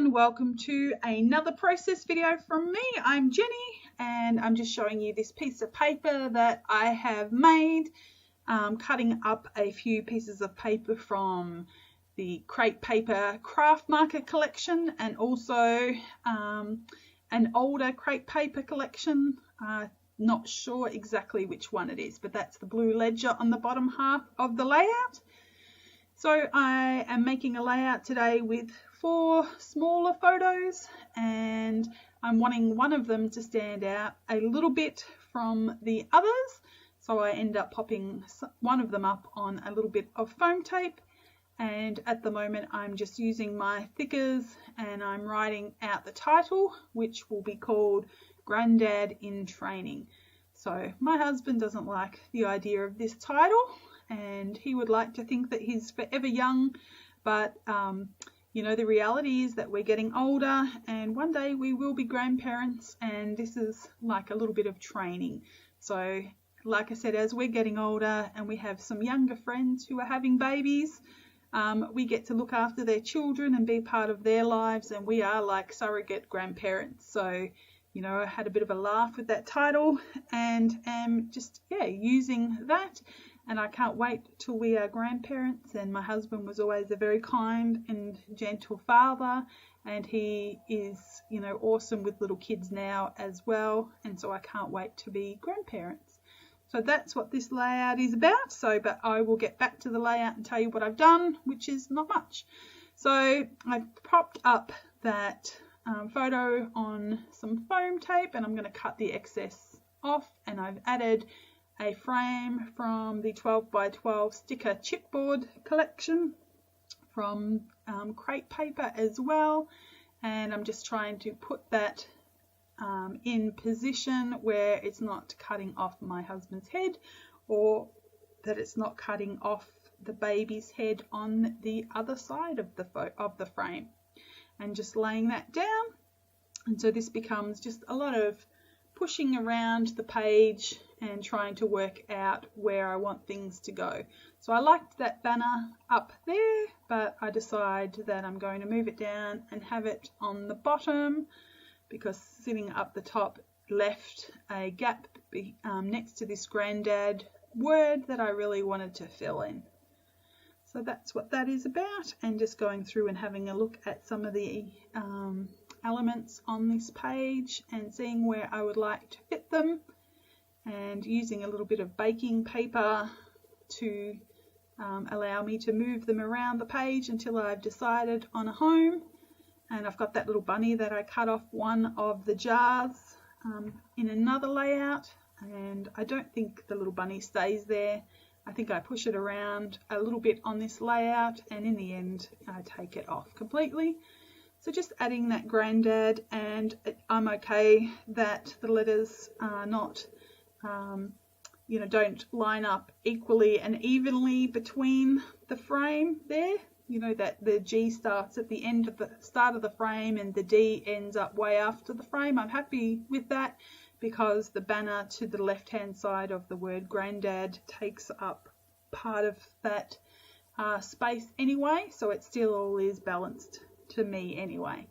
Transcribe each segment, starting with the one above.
everyone, welcome to another process video from me. I'm Jenny and I'm just showing you this piece of paper that I have made, cutting up a few pieces of paper from the Crepe Paper craft marker collection and also an older Crepe Paper collection. Not sure exactly which one it is, but that's the blue ledger on the bottom half of the layout. So I am making a layout today with 4 smaller photos, and I'm wanting one of them to stand out a little bit from the others. So I end up popping one of them up on a little bit of foam tape, and at the moment I'm just using my thickers and I'm writing out the title, which will be called Grandad in Training. So my husband doesn't like the idea of this title, and he would like to think that he's forever young, but you know, the reality is that we're getting older and one day we will be grandparents, and this is like a little bit of training. So like I said, as we're getting older and we have some younger friends who are having babies, we get to look after their children and be part of their lives, and we are like surrogate grandparents. So you know, I had a bit of a laugh with that title and am just using that. And I can't wait till we are grandparents. And my husband was always a very kind and gentle father, and he is, you know, awesome with little kids now as well. And so I can't wait to be grandparents. So that's what this layout is about. But I will get back to the layout and tell you what I've done, which is not much. So I've propped up that photo on some foam tape, and I'm going to cut the excess off, and I've added a frame from the 12 by 12 sticker chipboard collection from Crepe Paper as well, and I'm just trying to put that in position where it's not cutting off my husband's head, or that it's not cutting off the baby's head on the other side of the frame, and just laying that down. And so this becomes just a lot of pushing around the page and trying to work out where I want things to go. So I liked that banner up there, but I decide that I'm going to move it down and have it on the bottom, because sitting up the top left a gap next to this Grandad word that I really wanted to fill in. So that's what that is about, and just going through and having a look at some of the elements on this page and seeing where I would like to fit them, and using a little bit of baking paper to allow me to move them around the page until I've decided on a home. And I've got that little bunny that I cut off one of the jars in another layout, and I don't think the little bunny stays there. I think I push it around a little bit on this layout, and in the end I take it off completely. So just adding that Grandad, and I'm okay that the letters are not, you know, don't line up equally and evenly between the frame there. You know, that the G starts at the end of the start of the frame and the D ends up way after the frame. I'm happy with that, because the banner to the left hand side of the word Grandad takes up part of that space anyway, so it still all is balanced to me anyway.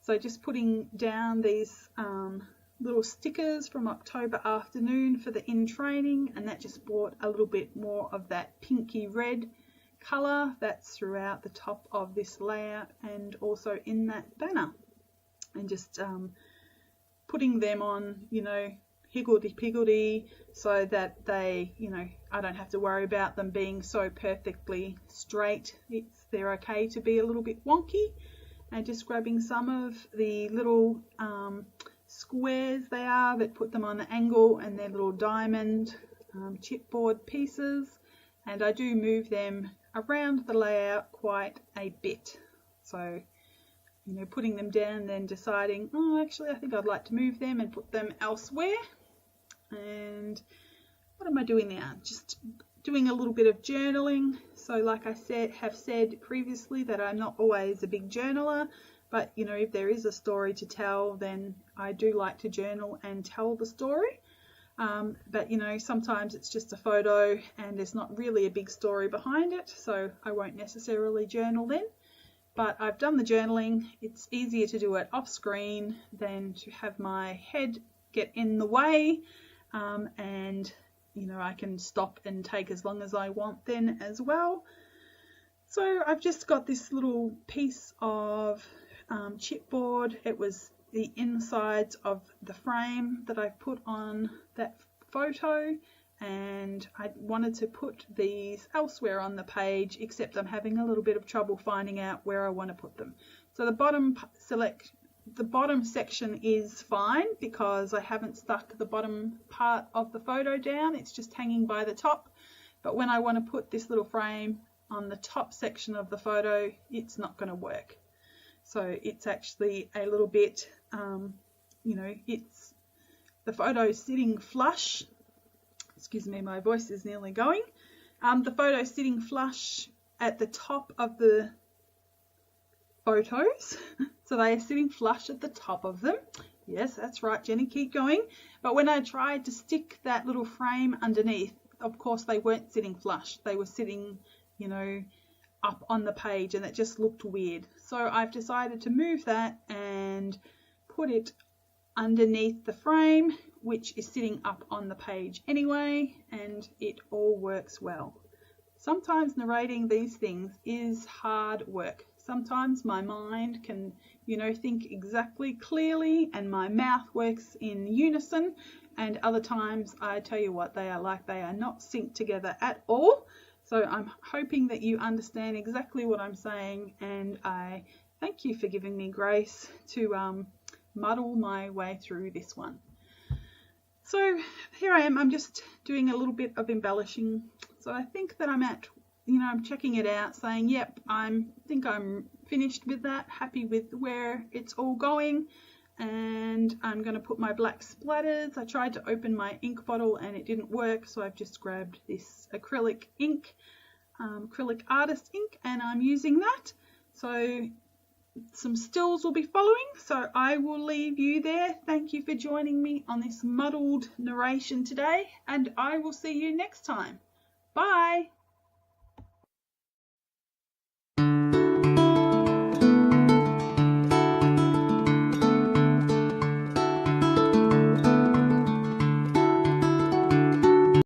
So just putting down these little stickers from October Afternoon for the in training, and that just brought a little bit more of that pinky red colour that's throughout the top of this layout and also in that banner, and just putting them on, you know, higgledy-piggledy, so that they, you know, I don't have to worry about them being so perfectly straight. They're okay to be a little bit wonky, and just grabbing some of the little squares they are that put them on an angle, and their little diamond chipboard pieces, and I do move them around the layout quite a bit. So, you know, putting them down, then deciding, oh, actually I think I'd like to move them and put them elsewhere. And what am I doing now? Just doing a little bit of journaling. So like I have said previously, that I'm not always a big journaler, but you know, if there is a story to tell, then I do like to journal and tell the story. But you know, sometimes it's just a photo and there's not really a big story behind it, so I won't necessarily journal then. but I've done the journaling. It's easier to do it off screen than to have my head get in the way, and you know, I can stop and take as long as I want then as well. So I've just got this little piece of chipboard. It was the insides of the frame that I put on that photo, and I wanted to put these elsewhere on the page, except I'm having a little bit of trouble finding out where I want to put them. So the bottom section is fine because I haven't stuck the bottom part of the photo down, it's just hanging by the top. But when I want to put this little frame on the top section of the photo, it's not going to work. So it's actually a little bit, you know, it's the photo sitting flush. Excuse me, my voice is nearly going. The photo sitting flush at the top of the photos. So they are sitting flush at the top of them. Yes, that's right, Jenny, keep going. But when I tried to stick that little frame underneath, of course they weren't sitting flush. They were sitting, you know, up on the page, and it just looked weird. So I've decided to move that and put it underneath the frame, which is sitting up on the page anyway, and it all works well. Sometimes narrating these things is hard work. Sometimes my mind can, you know, think exactly clearly and my mouth works in unison, and other times I tell you what, they are not synced together at all. So I'm hoping that you understand exactly what I'm saying, and I thank you for giving me grace to muddle my way through this one. So here I am, I'm just doing a little bit of embellishing. So I think that I'm at, you know, I'm checking it out, saying, yep, I think I'm finished with that, happy with where it's all going. And I'm going to put my black splatters. I tried to open my ink bottle and it didn't work, so I've just grabbed this acrylic ink, acrylic artist ink, and I'm using that. So some stills will be following, so I will leave you there. Thank you for joining me on this muddled narration today, and I will see you next time. Bye!